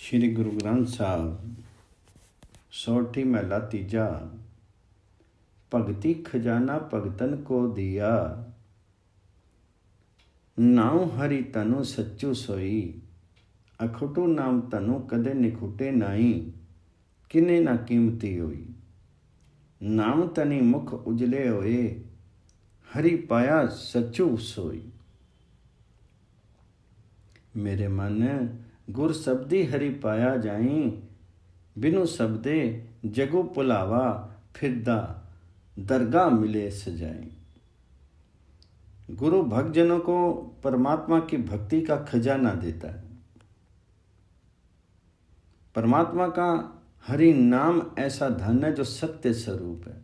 श्री गुरु ग्रंथ साहब सोठी महला तीजा। भगति खजाना भगतन को दिया, नाउ हरि तनु सच्चू सोई। अखुटू नाम तनु कदे निखुटे नाई, किने ना कीमती होई। नाम तनी मुख उजले होए, हरि पाया सच्चू सोई। मेरे मन गुर शब्दी हरि पाया जाई, बिनु शब्दे जगु पुलावा। फिरदा दरगाह मिले सजाई। गुरु भक्तजनों को परमात्मा की भक्ति का खजाना देता है। परमात्मा का हरि नाम ऐसा धन है जो सत्य स्वरूप है।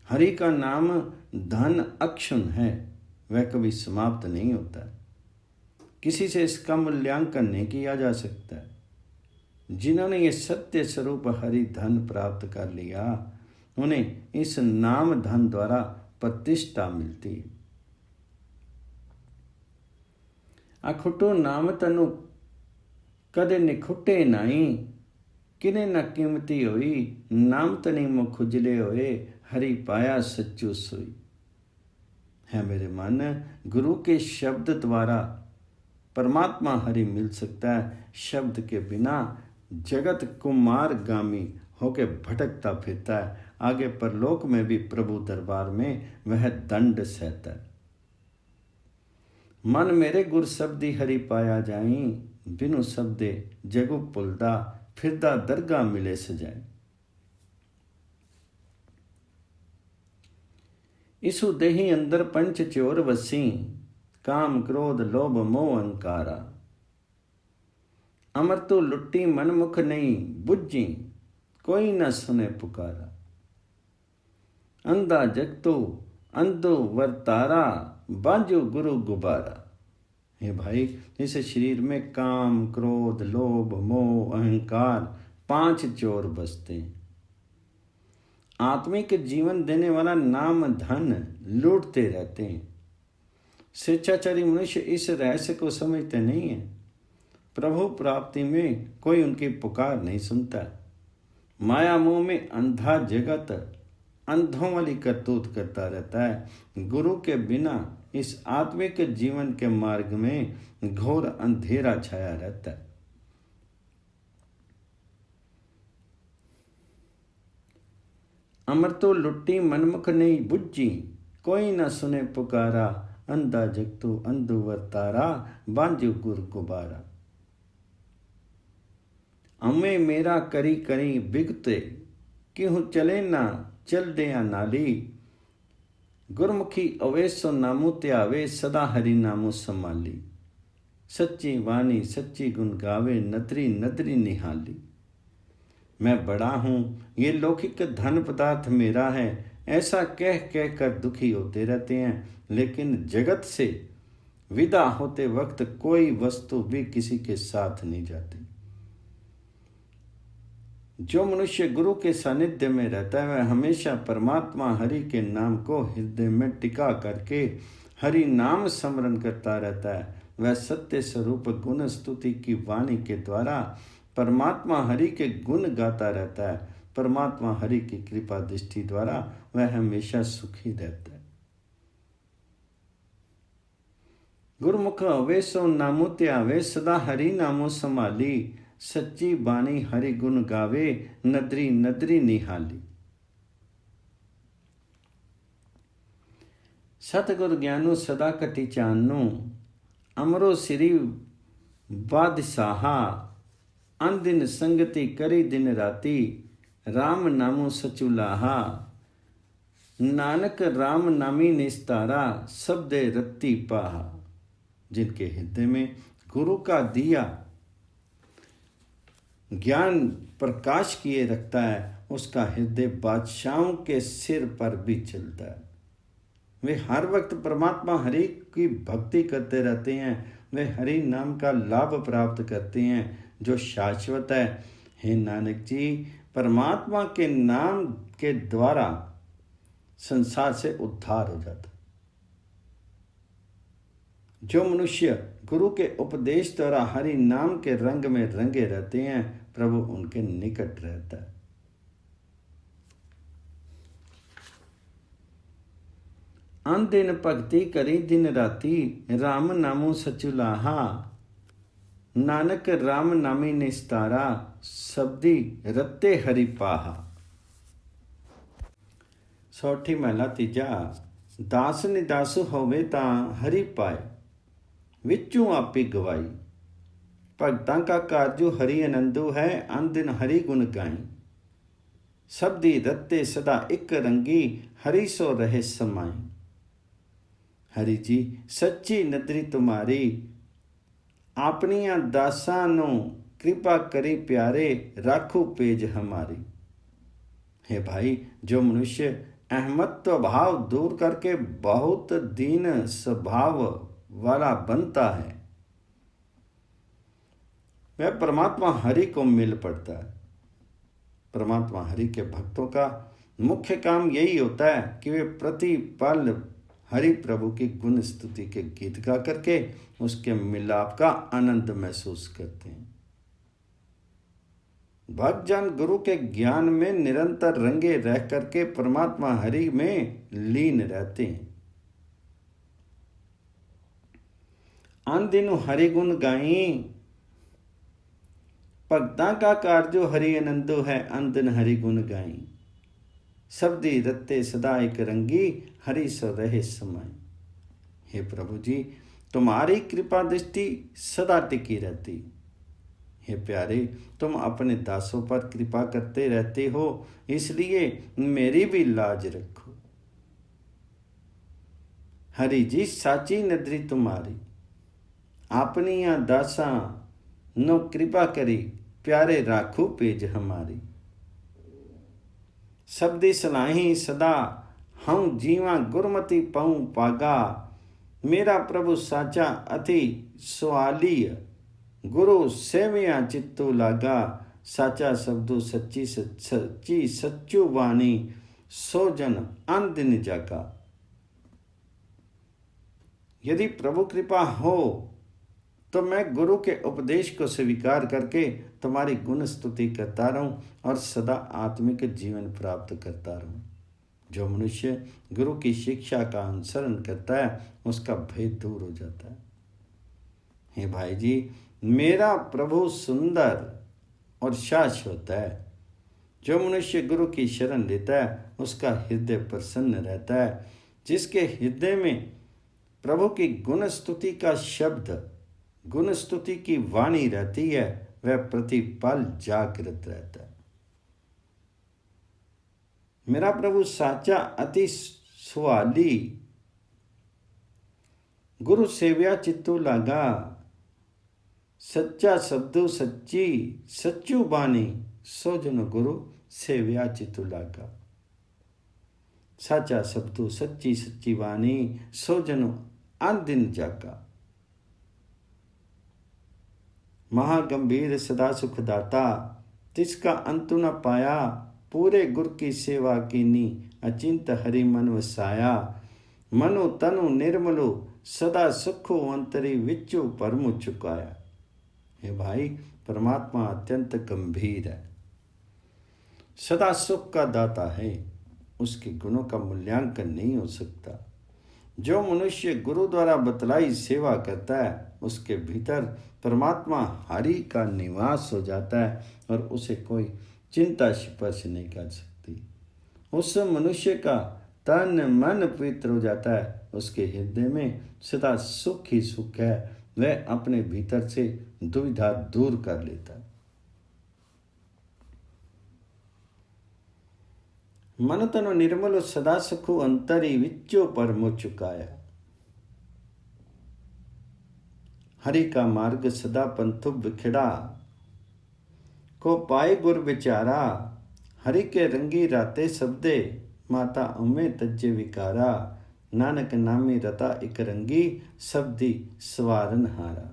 हरि का नाम धन अक्षुण है, वह कभी समाप्त नहीं होता। किसी से इसका मूल्यांकन नहीं किया जा सकता। जिन्होंने ये सत्य स्वरूप हरि धन प्राप्त कर लिया, उन्हें इस नाम धन द्वारा प्रतिष्ठा मिलती है। अखुटो नाम तनु कदे निखुटे नाई, किने न कीमती होई। नाम तनी मुख उजले होए, हरि पाया सच्चू सोई। है मेरे मन, गुरु के शब्द द्वारा परमात्मा हरि मिल सकता है। शब्द के बिना जगत कुमार गामी होके भटकता फिरता है। आगे परलोक में भी प्रभु दरबार में वह दंड सहता है। मन मेरे गुर शब्दी हरि पाया जाई, बिनु शब्दे जगु पुलदा। फिरदा दरगाह मिले सजाए। इसु देही अंदर पंच चोर वसी, काम क्रोध लोभ मोह अहंकारा। अमर तो लुट्टी मन मुख नहीं, बुझी कोई न सुने पुकारा। अंधा जगतो अंधो वर्तारा, बांजो गुरु गुबारा। हे भाई, इस शरीर में काम क्रोध लोभ मोह अहंकार 5 चोर बसते हैं। आत्मिक जीवन देने वाला नाम धन लूटते रहते हैं। स्वेच्छाचारी मनुष्य इस रहस्य को समझते नहीं है। प्रभु प्राप्ति में कोई उनकी पुकार नहीं सुनता। माया मोह में अंधा जगत अंधों वाली करतूत करता रहता है। गुरु के बिना इस आत्मिक जीवन के मार्ग में घोर अंधेरा छाया रहता है। अमर तो लुट्टी मनमुख नहीं बुझी, कोई न सुने पुकारा। अंधा जगतु अंधु वर्तारा, बांजू गुर गुबारा। अमे मेरा करी करी बिगते, क्यों चले ना चल दे नाली। गुरमुखी अवेसो नामु त्यावे, सदा हरि नामु संभाली। सच्ची वाणी सच्ची गुण गावे, नदरी नदरी निहाली। मैं बड़ा हूँ, ये लौकिक धन पदार्थ मेरा है, ऐसा कह कह कर दुखी होते रहते हैं। लेकिन जगत से विदा होते वक्त कोई वस्तु भी किसी के साथ नहीं जाती। जो मनुष्य गुरु के सानिध्य में रहता है, वह हमेशा परमात्मा हरि के नाम को हृदय में टिका करके हरि नाम स्मरण करता रहता है। वह सत्य स्वरूप गुण स्तुति की वाणी के द्वारा परमात्मा हरि के गुण गाता रहता है। परमात्मा हरि की कृपा दृष्टि द्वारा वह हमेशा सुखी रहता है। गुरुमुख अवेसो नामु त्यावे, सदा हरि नामो संभाली। सच्ची बाणी हरि गुण गावे, नदरी नदरी निहाली। सतगुर ज्ञानु सदा कटी चानू, अमरो सिरी बादशाहा। अनदिन संगति करी दिन राती, राम नामो सचुलाहा। नानक राम नामी निस्तारा, शब्दे रत्ती पाहा। जिनके हृदय में गुरु का दिया ज्ञान प्रकाश किए रखता है, उसका हृदय बादशाहों के सिर पर भी चलता है। वे हर वक्त परमात्मा हरि की भक्ति करते रहते हैं। वे हरि नाम का लाभ प्राप्त करते हैं जो शाश्वत है। हे नानक जी, परमात्मा के नाम के द्वारा संसार से उद्धार हो जाता। जो मनुष्य गुरु के उपदेश द्वारा हरि नाम के रंग में रंगे रहते हैं, प्रभु उनके निकट रहता है। अन दिन भगति करी दिन राती, राम नामो सचुलाहा। नानक राम नामी निस्तारा, शब्दी रत्ते हरि पाहा। सौठी महला तीजा। दास निदासु होवे तां हरि पाए, विचों आपे गवाई। भगतां का कारजु हरि आनंदो है, अन दिन हरि गुण गाई। शब्दी रत्ते सदा एक रंगी, हरि सो रहे समाई। हरि जी सच्ची नदरी तुम्हारी, आपनिया दासां नू कृपा करी प्यारे, राखो पेज हमारी। हे भाई, जो मनुष्य अहमत्व भाव दूर करके बहुत दीन स्वभाव वाला बनता है, वह परमात्मा हरि को मिल पड़ता है। परमात्मा हरि के भक्तों का मुख्य काम यही होता है कि वे प्रतिपल हरि प्रभु की गुण स्तुति के गीत गा करके उसके मिलाप का आनंद महसूस करते हैं। भक्त जन गुरु के ज्ञान में निरंतर रंगे रह करके परमात्मा हरि में लीन रहते हैं। अन दिनु हरि गुण गाई, भक्तां का कारजो हरि आनंदो है, अन दिन हरि गुण गाई। शब्दी रत्ते सदा एक रंगी, हरि सो रहे समय। हे प्रभु जी, तुम्हारी कृपा दृष्टि सदा टिकी रहती। हे प्यारे, तुम अपने दासों पर कृपा करते रहते हो, इसलिए मेरी भी लाज रखो। हरि जी साची नदरी तुम्हारी, आपनिया दासा नो कृपा करी, प्यारे राखो पेज हमारी। शब्दी सलाही सदा हूँ जीवा, गुरमति पाऊँ पागा। मेरा प्रभु साचा अति सुआलिय, गुरु सेविया चित्तो लागा। साचा शब्दो सच्ची सच्ची सच्चू वाणी, सो जन अन दिन जागा। यदि प्रभु कृपा हो तो मैं गुरु के उपदेश को स्वीकार करके तुम्हारी गुण स्तुति करता रहूं और सदा आत्मिक जीवन प्राप्त करता रहूं। जो मनुष्य गुरु की शिक्षा का अनुसरण करता है, उसका भेद दूर हो जाता है। हे भाई जी, मेरा प्रभु सुंदर और शाश्वत है। जो मनुष्य गुरु की शरण लेता है, उसका हृदय प्रसन्न रहता है। जिसके हृदय में प्रभु की गुण स्तुति का शब्द, गुण स्तुति की वाणी रहती है, वह प्रतिपल जागृत रहता है। मेरा प्रभु साचा अति सुआली, गुरु सेव्या चित्तू लागा। सच्चा शब्दो सच्ची सच्चू बानी, सो जन गुरु सेव्या चित्तू लागा। साचा शब्दो सच्ची सच्ची वाणी, सो जन अन दिन जागा। महागंभीर सदा सुखदाता, तिसका अंत न पाया। पूरे गुर की सेवा कीनी, अचिंत हरि मन वसाया। मनु तनु निर्मलो, सदा सुखो अंतरी, विचो परमु चुकाया। हे भाई, परमात्मा अत्यंत गंभीर है, सदा सुख का दाता है। उसके गुणों का मूल्यांकन नहीं हो सकता। जो मनुष्य गुरु द्वारा बतलाई सेवा करता है, उसके भीतर परमात्मा हरि का निवास हो जाता है और उसे कोई चिंता स्पर्श नहीं कर सकती। उस मनुष्य का तन मन पवित्र हो जाता है। उसके हृदय में सदा सुख ही सुख है। वह अपने भीतर से दुविधा दूर कर लेता है। मन तनु निर्मल सदा सुखो अंतरी, विच्चो परमो चुकाया। हरि का मार्ग सदा पंथु बिखड़ा, को पाए गुर विचारा। हरि के रंगी राते शब्दे, माता उमे तज्जे विकारा। नानक नामी रता एक रंगी, शब्दी सवारन हारा।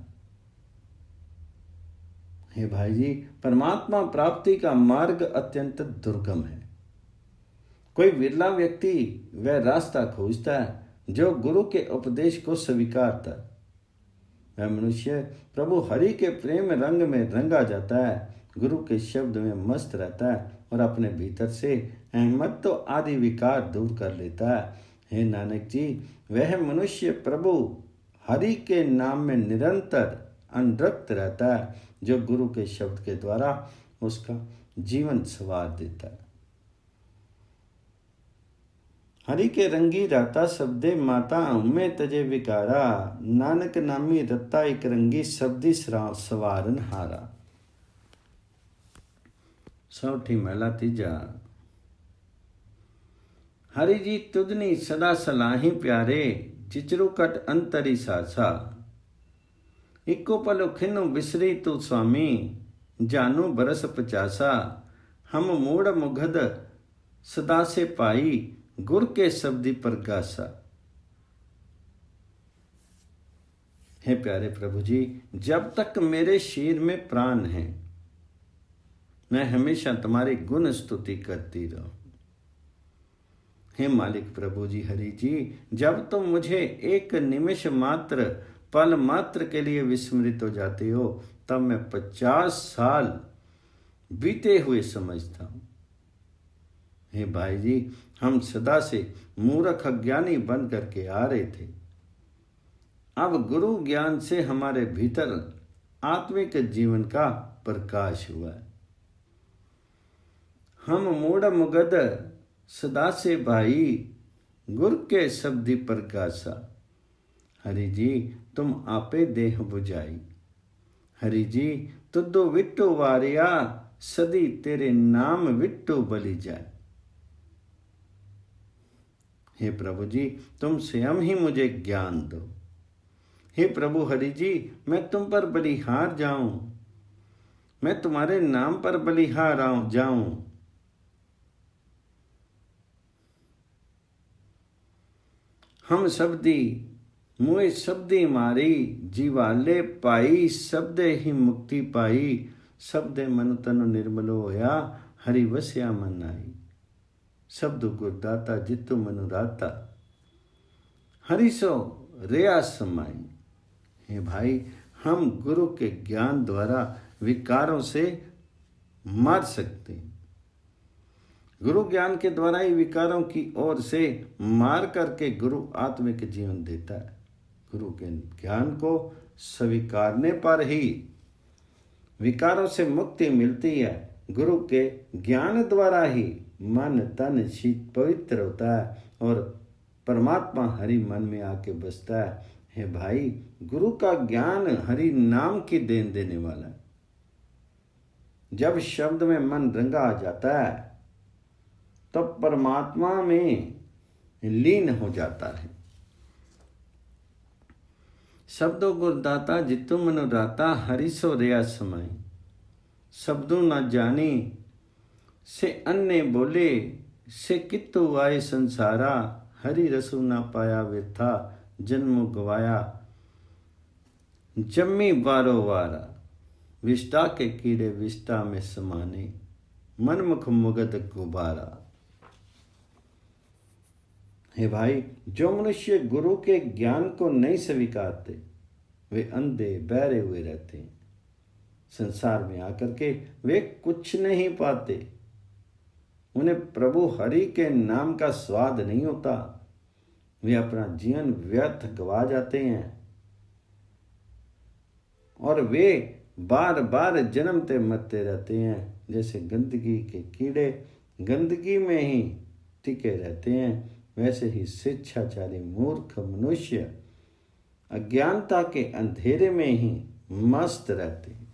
हे भाई जी, परमात्मा प्राप्ति का मार्ग अत्यंत दुर्गम है। कोई विरला व्यक्ति वह रास्ता खोजता है जो गुरु के उपदेश को स्वीकारता है। वह मनुष्य प्रभु हरि के प्रेम रंग में रंगा जाता है, गुरु के शब्द में मस्त रहता है और अपने भीतर से अहमद तो आदि विकार दूर कर लेता है। हे नानक जी, वह मनुष्य प्रभु हरि के नाम में निरंतर अनुरक्त रहता है, जो गुरु के शब्द के द्वारा उसका जीवन संवार देता है। हरि के रंगी राता शब्दे माता उम्मे तजे विकारा, नानक नामी रत्ता एक रंगी शब्दी सवारन हारा। सौठी महला तीजा। हरि जी तुदनी सदा सलाही प्यारे, चिचरू कट अंतरी सासा। इको पलो खिनु बिसरी तू स्वामी, जानू बरस पचासा। हम मूड मुगध सदा से पाई, गुर के शब्दी प्रगासा। हे प्यारे प्रभु जी, जब तक मेरे शरीर में प्राण है, मैं हमेशा तुम्हारी गुण स्तुति करती रहूं। हे मालिक प्रभु जी हरि जी, जब तुम मुझे एक निमिष मात्र पल मात्र के लिए विस्मृत हो जाते हो, तब मैं 50 साल बीते हुए समझता हूं। हे भाई जी, हम सदा से मूर्ख अज्ञानी बन करके आ रहे थे। अब गुरु ज्ञान से हमारे भीतर आत्मिक जीवन का प्रकाश हुआ है। हम मूढ़ मुगद सदा से भाई, गुर के शब्दी प्रकाशा। हरि जी तुम आपे देह बुझाई, हरि जी तुदो विट्टो वारिया, सदी तेरे नाम विट्टो बलि जाए। हे प्रभु जी, तुम स्वयं ही मुझे ज्ञान दो। हे प्रभु हरि जी, मैं तुम पर बलिहार जाऊं, मैं तुम्हारे नाम पर बलिहार जाऊं। हम शब्दी मुए शब्दी मारी, जीवाले पाई शब्दे ही मुक्ति पाई। शब्दे मन तन निर्मलो होया, हरि वस्या मन आई। शब्द गुरदाता जितु मनुराता, हरि सो रेया समाई। हे भाई, हम गुरु के ज्ञान द्वारा विकारों से मार सकते हैं। गुरु ज्ञान के द्वारा ही विकारों की ओर से मार करके गुरु आत्मिक जीवन देता है। गुरु के ज्ञान को स्वीकारने पर ही विकारों से मुक्ति मिलती है। गुरु के ज्ञान द्वारा ही मन तन शीत पवित्र होता है और परमात्मा हरि मन में आके बसता है। हे भाई, गुरु का ज्ञान हरि नाम की देन देने वाला है। जब शब्द में मन रंगा आ जाता है, तब परमात्मा में लीन हो जाता है। शब्दों गुरदाता जितु मनुराता, हरि सो रेया समाई। शब्दों न जानी से अन्य बोले, से कित्तु आए संसारा। हरि रसु न पाया व्यथा, जन्म गवाया जम्मी बारो वारा। विष्टा के कीड़े विष्टा में समाने, मनमुख मुगद गुबारा। हे भाई, जो मनुष्य गुरु के ज्ञान को नहीं स्वीकारते, वे अंधे बहरे हुए रहते हैं। संसार में आकर के वे कुछ नहीं पाते। उन्हें प्रभु हरि के नाम का स्वाद नहीं होता। वे अपना जीवन व्यर्थ गवा जाते हैं और वे बार बार जन्मते मरते रहते हैं। जैसे गंदगी के कीड़े गंदगी में ही टिके रहते हैं, वैसे ही शिक्षाचारी मूर्ख मनुष्य अज्ञानता के अंधेरे में ही मस्त रहते हैं।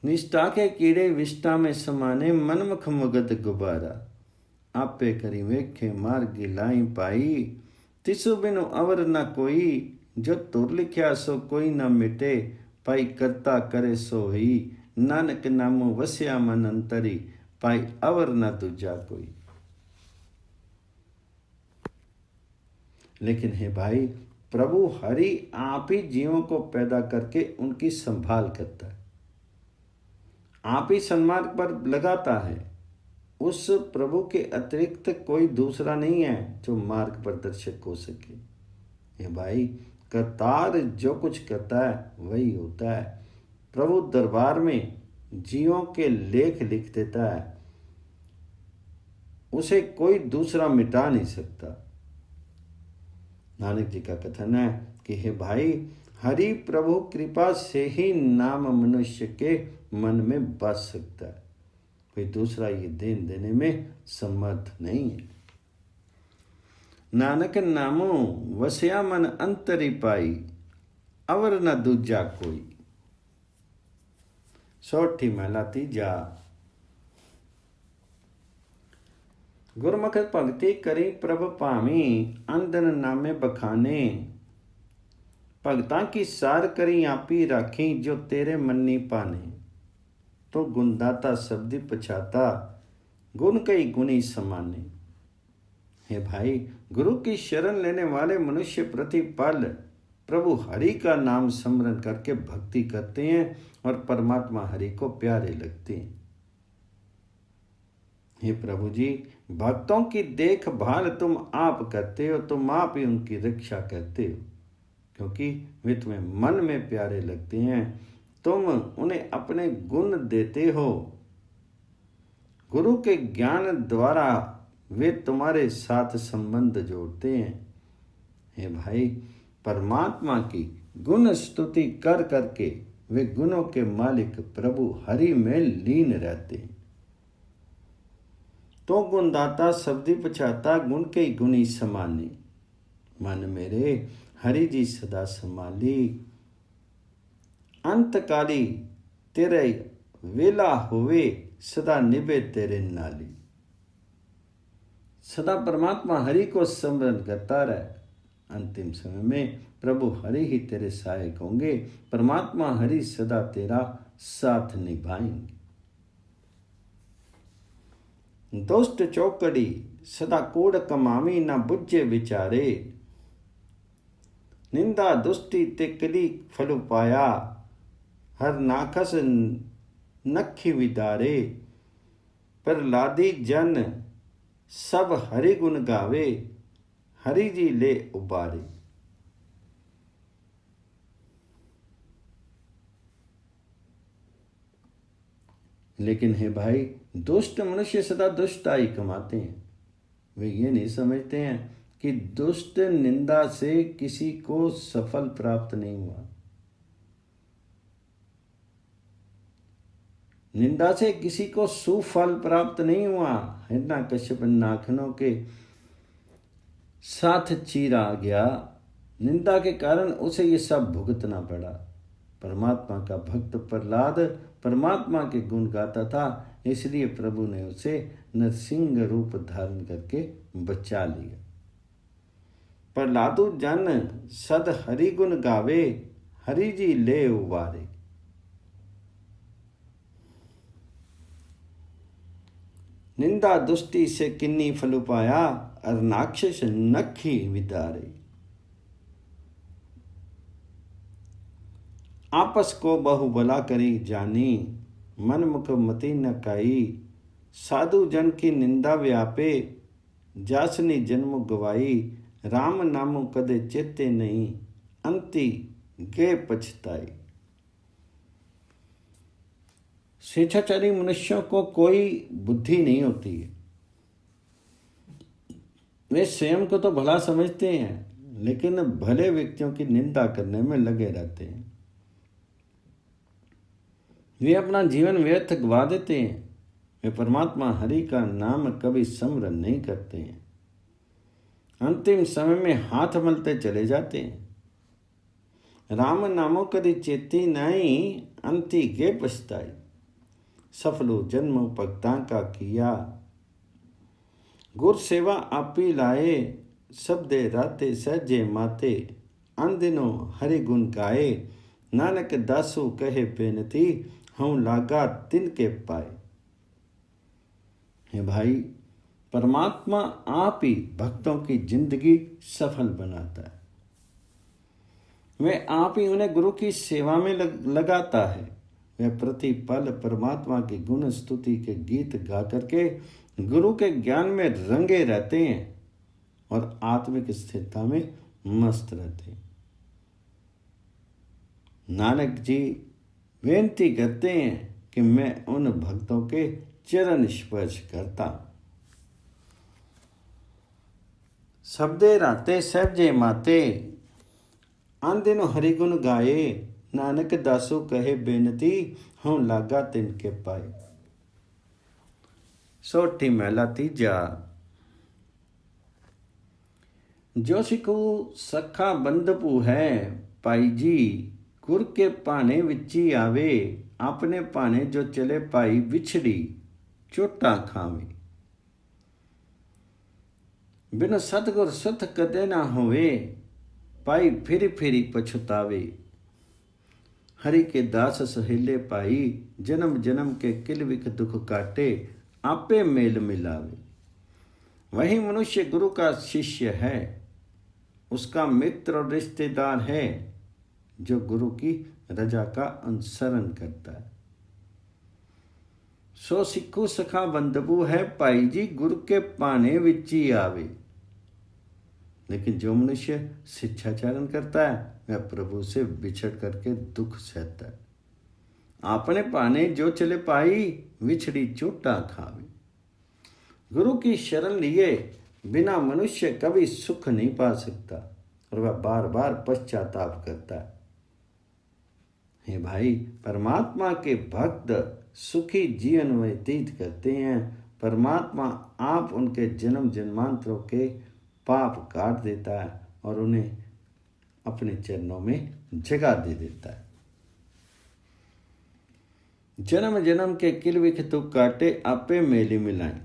निष्ठा के कीड़े विष्ठा में समाने, मनमुख मुगद गुबारा। आपे करी वेखे मार्गी लाई पाई, तिसु बिनु अवर न कोई। जो तुर लिख्या सो कोई न मिटे, पाई करता करे सो ही। नानक नामो वस्या मन अंतरी, पाई अवर न दूजा कोई। लेकिन हे भाई, प्रभु हरि आप ही जीवों को पैदा करके उनकी संभाल करता है, आप ही सन्मार्ग पर लगाता है। उस प्रभु के अतिरिक्त कोई दूसरा नहीं है जो मार्ग प्रदर्शक हो सके। ये भाई, करतार जो कुछ करता है वही होता है। प्रभु दरबार में जियों के लेख लिख देता है, उसे कोई दूसरा मिटा नहीं सकता। नानक जी का कथन है कि हे भाई, हरि प्रभु कृपा से ही नाम मनुष्य के मन में बस सकता है, कोई दूसरा ये देन देने में समर्थ नहीं है। नानक नामो वसया मन अंतरी पाई, अवर न दूजा कोई। सोठी महला तीजा। गुरमुख भगति करी प्रभ भावी, अंधन नामे बखाने। भगतां की सार करी आपी राखी, जो तेरे मन्नी पाने। तो गुणदाता शब्दी पछाता, गुण कई गुणी समाने। हे भाई, गुरु की शरण लेने वाले मनुष्य प्रतिपल प्रभु हरि का नाम स्मरण करके भक्ति करते हैं और परमात्मा हरि को प्यारे लगते हैं। हे प्रभु जी, भक्तों की देखभाल तुम आप करते हो, तुम आप ही उनकी रक्षा करते हो, क्योंकि वे तुम्हें मन में प्यारे लगते हैं। तुम उन्हें अपने गुण देते हो। गुरु के ज्ञान द्वारा वे तुम्हारे साथ संबंध जोड़ते हैं। हे भाई, परमात्मा की गुण स्तुति कर करके वे गुणों के मालिक प्रभु हरि में लीन रहते हैं। तो गुणदाता शब्दी पछाता, गुण के गुणी समाने। मन मेरे हरि जी सदा संभाली, अंतकाली तेरे वेला होवे, सदा निभे तेरे नाली। सदा परमात्मा हरि को स्मरण करता रहे, अंतिम समय में प्रभु हरि ही तेरे सहायक होंगे। परमात्मा हरि सदा तेरा साथ निभाएंगे। दुष्ट चौकड़ी सदा कूड़ कमावी, ना बुझे विचारे। निंदा दुष्टि ते कली फलु पाया, हर नाखस नखी विदारे। प्रहलादी जन सब हरि गुण गावे, हरि जी ले उबारे। लेकिन हे भाई, दुष्ट मनुष्य सदा दुष्टाई कमाते हैं। वे ये नहीं समझते हैं कि दुष्ट निंदा से किसी को सफल प्राप्त नहीं हुआ, निंदा से किसी को सुफल प्राप्त नहीं हुआ। हिरण्यकश्यप नाखनों के साथ चीरा गया, निंदा के कारण उसे ये सब भुगतना पड़ा। परमात्मा का भक्त प्रहलाद परमात्मा के गुण गाता था, इसलिए प्रभु ने उसे नरसिंह रूप धारण करके बचा लिया। प्रहलादु जन सद हरि गुण गावे, हरि जी ले उबारे। निंदा दुष्टि से किन्नी फलु पाया, अर्नाक्षस नखी विदारे। आपस को बहु भला करी जानी, मन मुख मति न काई। साधु जन की निंदा व्यापे, जासनी जन्म गवाई। राम नामो कदे चेते नहीं, अंति गे पछताई। स्वेच्छाचारी मनुष्यों को कोई बुद्धि नहीं होती है। वे स्वयं को तो भला समझते हैं, लेकिन भले व्यक्तियों की निंदा करने में लगे रहते हैं। वे अपना जीवन व्यर्थ गवा देते हैं। वे परमात्मा हरि का नाम कभी स्मरण नहीं करते हैं। अंतिम समय में हाथ मलते चले जाते हैं। राम नामो कदी चेती नहीं, अंति गे पछताई। सफलो जन्म भक्तां का किया, गुर सेवा आपी लाए। शब्दे राते सहजे माते, अंदिनो हरि गुण गाए। नानक दासु कहे बेनती, हूँ लागा तिनके पाए। हे भाई, परमात्मा आप ही भक्तों की जिंदगी सफल बनाता है। वे आप ही उन्हें गुरु की सेवा में लगाता है। वे प्रतिपल परमात्मा की गुण स्तुति के गीत गा करके गुरु के ज्ञान में रंगे रहते हैं और आत्मिक स्थिरता में मस्त रहते। नानक जी बेनती करते हैं कि मैं उन भक्तों के चरण स्पर्श करता। शब्दे राते सहजे माते, आन दिनों हरिगुण गाए, नानक दासो कहे बेनती, हूँ लागा तिनके पाए। सोठी महला तीजा। जो सिखू सखा बंदपू है, पाई जी गुर के पाने विची आवे, अपने पाने जो चले पाई बिछड़ी, चोटा खावे। बिन सतगुर सुत कदे ना होवे, पाई फिरी फिरी पछुतावे। हरि के दास सहेले पाई, जन्म जन्म के किलविक दुख काटे, आपे मेल मिलावे। वही मनुष्य गुरु का शिष्य है, उसका मित्र और रिश्तेदार है, जो गुरु की रजा का अनुसरण करता है। सो सिखू सखा बंदबू है, पाई जी गुरु के पाने विची आवे। लेकिन जो मनुष्य शिक्षाचरण करता है, वह प्रभु से बिछड़ करके दुख सहता है। आपने पाने जो चले पाई, विछड़ी चोटा खावे। गुरु की शरण लिए बिना मनुष्य कभी सुख नहीं पा सकता, और वह बार बार पश्चाताप करता है। हे भाई, परमात्मा के भक्त सुखी जीवन व्यतीत करते हैं। परमात्मा आप उनके जन्म जन्मांतरों के पाप काट देता है और उन्हें अपने चरणों में जगह दे देता है। जन्म जन्म के किलविख दुख काटे, आपे मेली मिलाएं।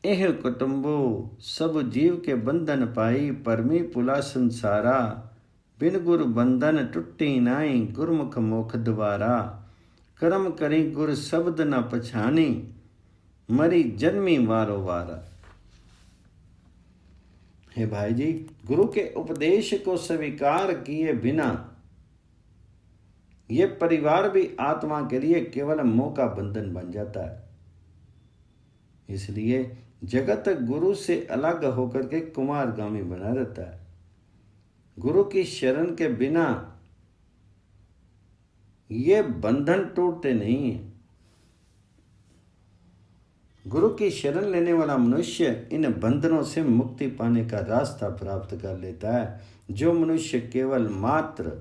एह कुटुंबो सब जीव के बंधन पाई, परमी पुला संसारा, बिन गुर बंधन टुट्टी नाई, गुरमुख मोख द्वारा। कर्म करी गुर शब्द न पछानी, मरी जन्मी वारो वारा। हे भाई जी, गुरु के उपदेश को स्वीकार किए बिना ये परिवार भी आत्मा के लिए केवल मोह का बंधन बन जाता है। इसलिए जगत गुरु से अलग होकर के कुमारगामी बना रहता है। गुरु की शरण के बिना ये बंधन टूटते नहीं है। गुरु की शरण लेने वाला मनुष्य इन बंधनों से मुक्ति पाने का रास्ता प्राप्त कर लेता है। जो मनुष्य केवल मात्र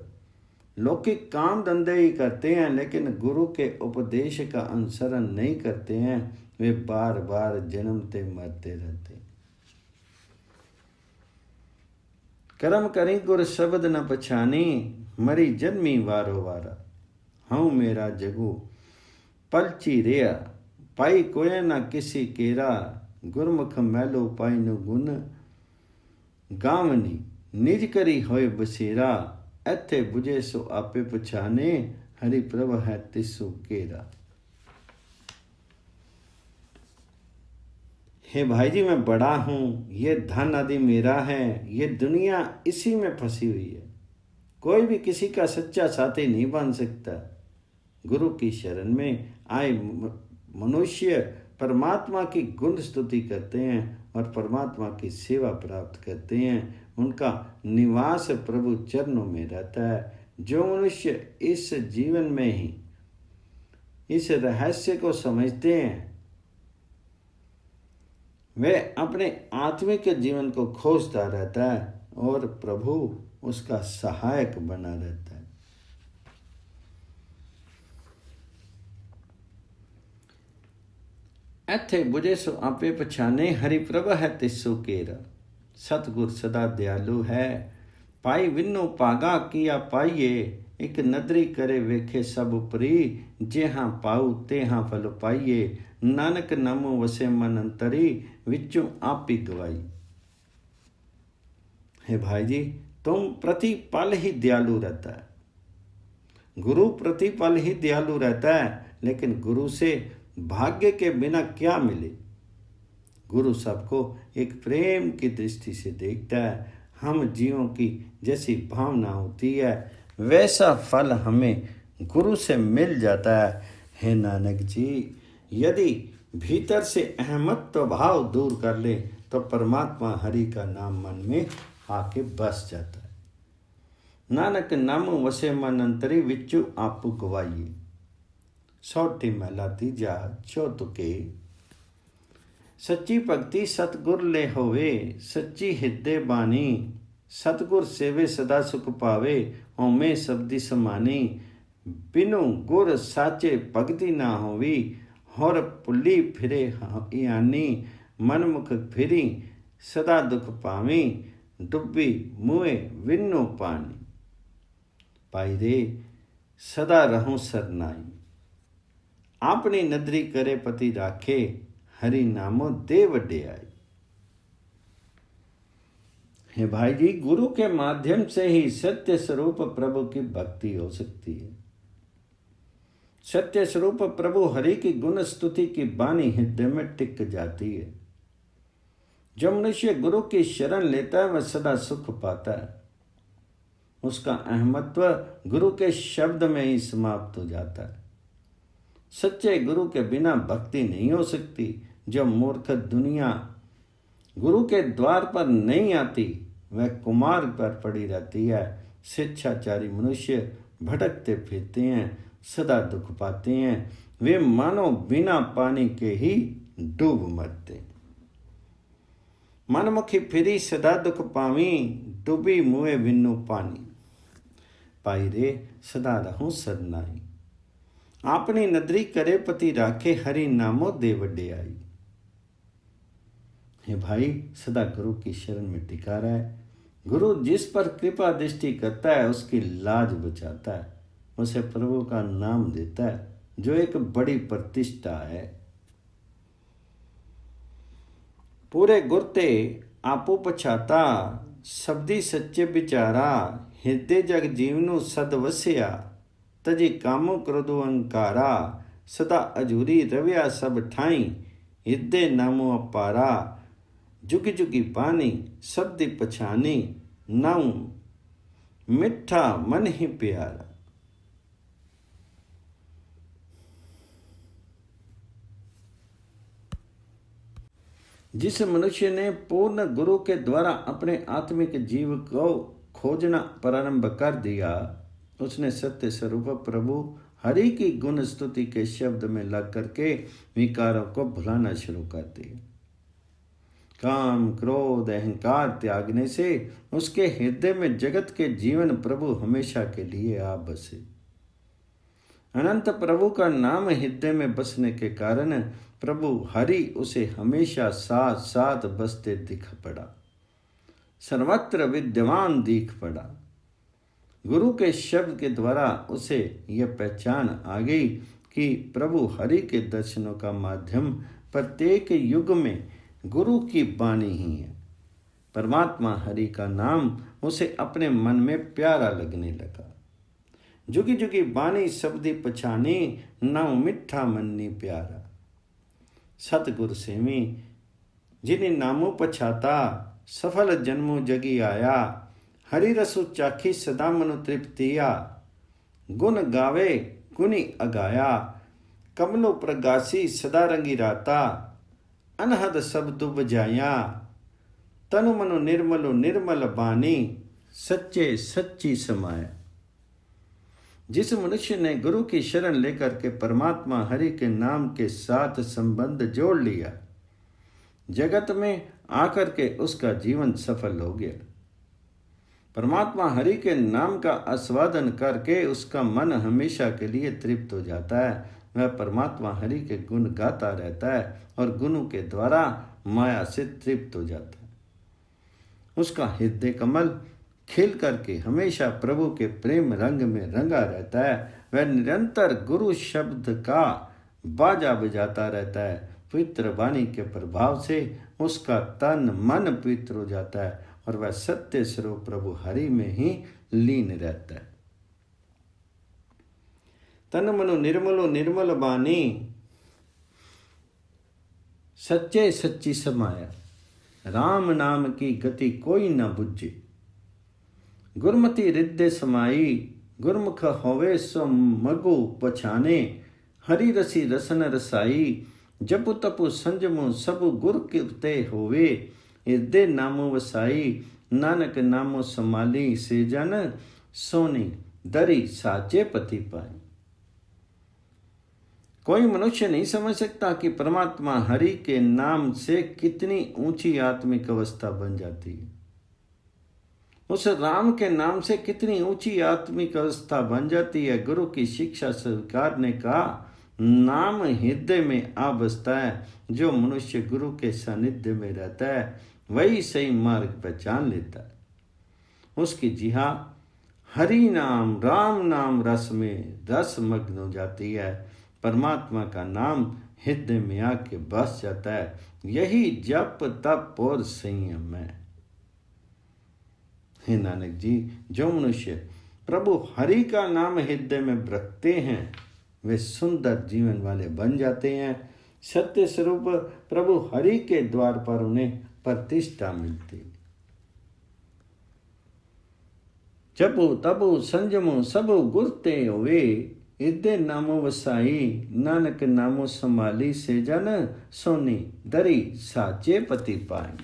लौकिक काम धंधे ही करते हैं, लेकिन गुरु के उपदेश का अनुसरण नहीं करते हैं, वे बार बार जन्मते मरते रहते। कर्म करी गुर शब्द न पछानी, मरी जन्मी वारो वारा। हूँ मेरा जगू पलची रिया, पाई कोय न किसी केरा, गुरमुख मैलो पाई नु गुण, गावनी निज करी होए बसेरा, एथे बुझे सो आपे पछाने, हरि प्रभ है तिसो केरा। हे भाई जी, मैं बड़ा हूँ, ये धन आदि मेरा है, ये दुनिया इसी में फंसी हुई है। कोई भी किसी का सच्चा साथी नहीं बन सकता। गुरु की शरण में आए मनुष्य परमात्मा की गुण स्तुति करते हैं और परमात्मा की सेवा प्राप्त करते हैं। उनका निवास प्रभु चरणों में रहता है। जो मनुष्य इस जीवन में ही इस रहस्य को समझते हैं, वे अपने आत्मिक जीवन को खोजता रहता है और प्रभु उसका सहायक बना रहता है। एथे बुझे सो आपे पछाने, हरि प्रभ है तिसो केरा। सतगुर सदा दयालु है, पाई विनो पागा किया पाइए, एक नदरी करे वेखे सब उपरी, जेहां पाऊ तेहां फल पाइए, नानक नामो वसे मन अंतरी, विचों आपी गवाई। हे भाई जी, तुम प्रतिपल ही दयालु रहता है। गुरु प्रतिपल ही दयालु रहता है, लेकिन गुरु से भाग्य के बिना क्या मिले। गुरु सबको एक प्रेम की दृष्टि से देखता है। हम जीवों की जैसी भावना होती है, वैसा फल हमें गुरु से मिल जाता है। हे नानक जी, यदि भीतर से अहमत्व भाव दूर कर ले तो परमात्मा हरि का नाम मन में आके बस जाता है। नानक नाम वसे मन अंतरी विचु आपू गवाइए। सौटी महला तीजा चौथुके। सच्ची भगति सतगुर ले होवे, सच्ची हिरदे बानी। सतगुर सेवे सदा सुख पावे, होमे सबदी समानी। बिनु गुर साचे भगति ना होवी, होर पुली फिरे यानी। मनमुख फिरी सदा दुख पावी, डुब्बी मुए विन्नु पानी। पाई रे सदा रहूं सरनाई, आपनी नदरी करे पति राखे। हरि नामो दे वड्याई। हे भाई जी, गुरु के माध्यम से ही सत्य स्वरूप प्रभु की भक्ति हो सकती है। सत्य स्वरूप प्रभु हरि की गुण स्तुति की बानी हृदय में टिक जाती है। जो मनुष्य गुरु की शरण लेता है वह सदा सुख पाता है। उसका अहमत्व गुरु के शब्द में ही समाप्त हो जाता है। सच्चे गुरु के बिना भक्ति नहीं हो सकती। जो मूर्ख दुनिया गुरु के द्वार पर नहीं आती वह कुमार्ग पर पड़ी रहती है। शिक्षाचारी मनुष्य भटकते फिरते हैं, सदा दुख पाते हैं। वे मानो बिना पानी के ही डूब मरते। मनमुखी फिरी सदा दुख पावी, डूबी मुए विन्नु पानी। पाई रे सदा रहूं सरनाई, आपनी नदरी करे पति राखे। हरि नामो दे वड्याई। हे भाई, सदा गुरु की शरण में टिका रहे। गुरु जिस पर कृपा दृष्टि करता है उसकी लाज बचाता है, उसे प्रभु का नाम देता है, जो एक बड़ी प्रतिष्ठा है। पूरे गुरते आपो पछाता, शब्दी सच्चे विचारा। हृदय जग जीवनु सद वस्या, तजी कामो क्रोधो अंकारा। सदा अजूरी रव्या सब ठाई, हृदय नामो अपारा। जुगी जुगी पानी शब्द पछानी, नाऊ मिठा मन ही प्यारा। जिस मनुष्य ने पूर्ण गुरु के द्वारा अपने आत्मिक जीव को खोजना प्रारंभ कर दिया, उसने सत्य स्वरूप प्रभु हरि की गुण स्तुति के शब्द में लग करके विकारों को भुलाना शुरू कर दिया। काम क्रोध अहंकार त्यागने से उसके हृदय में जगत के जीवन प्रभु हमेशा के लिए आ बसे। अनंत प्रभु का नाम हृदय में बसने के कारण प्रभु हरि उसे हमेशा साथ साथ बसते दिख पड़ा, सर्वत्र विद्यमान दिख पड़ा। गुरु के शब्द के द्वारा उसे यह पहचान आ गई कि प्रभु हरि के दर्शनों का माध्यम प्रत्येक युग में गुरु की वाणी ही है। परमात्मा हरि का नाम उसे अपने मन में प्यारा लगने लगा। जुगी जुगी बानी शब्दी पछानी, नाउ मिठा मन्नी प्यारा। सतगुर सेवी जिन्हें नामो पछाता, सफल जन्मो जगी आया। हरि रसु चाखी सदा मनु तृप्तिया, गुण गावे गुनी अगाया। कमलो प्रगासी सदा रंगी राता, अनहद शब्द बजाया। तनु मनु निर्मलो निर्मल बानी, सच्चे सच्ची समाया। जिस मनुष्य ने गुरु की शरण लेकर के परमात्मा हरि के नाम के साथ संबंध जोड़ लिया, जगत में आकर के उसका जीवन सफल हो गया। परमात्मा हरि के नाम का आस्वादन करके उसका मन हमेशा के लिए तृप्त हो जाता है। वह परमात्मा हरि के गुण गाता रहता है और गुणों के द्वारा माया से तृप्त हो जाता है। उसका हृदय कमल खिल करके हमेशा प्रभु के प्रेम रंग में रंगा रहता है। वह निरंतर गुरु शब्द का बाजा बजाता रहता है। पवित्र वाणी के प्रभाव से उसका तन मन पवित्र हो जाता है और वह सत्य स्वरूप प्रभु हरि में ही लीन रहता है। तन मनु निर्मलो निर्मल बानी, सच्चे सच्ची समाया। राम नाम की गति कोई न बुझे, गुरमति हृदय समाई। गुरमुख होवे सो मगु पछाने, हरि रसी रसन रसाई। जपु तपु संजमु सबु गुर किरते होवे, इदे नामो वसाई नानक नामो संभाली, से जन सोनी दरी साचे पति पाए। कोई मनुष्य नहीं समझ सकता कि परमात्मा हरि के नाम से कितनी ऊंची आत्मिक अवस्था बन जाती है। उस राम के नाम से कितनी ऊंची आत्मिक अवस्था बन जाती है। गुरु की शिक्षा स्वीकारने का नाम हृदय में आ बसता है। जो मनुष्य गुरु के सानिध्य में रहता है वही सही मार्ग पहचान लेता है। उसकी जिहा हरि नाम राम नाम रस में रस मग्न हो जाती है। परमात्मा का नाम हृदय में आके बस जाता है। यही जप तप और संयम है। हे नानक जी, जो मनुष्य प्रभु हरि का नाम हृदय में रखते हैं वे सुंदर जीवन वाले बन जाते हैं। सत्य स्वरूप प्रभु हरि के द्वार पर उन्हें प्रतिष्ठा मिलती। जपु तपु संजमु सबु गुरते हुए, इदे नामो वसाई नानक नामो संभाली, से जन सोनी दरी साचे पति पाए।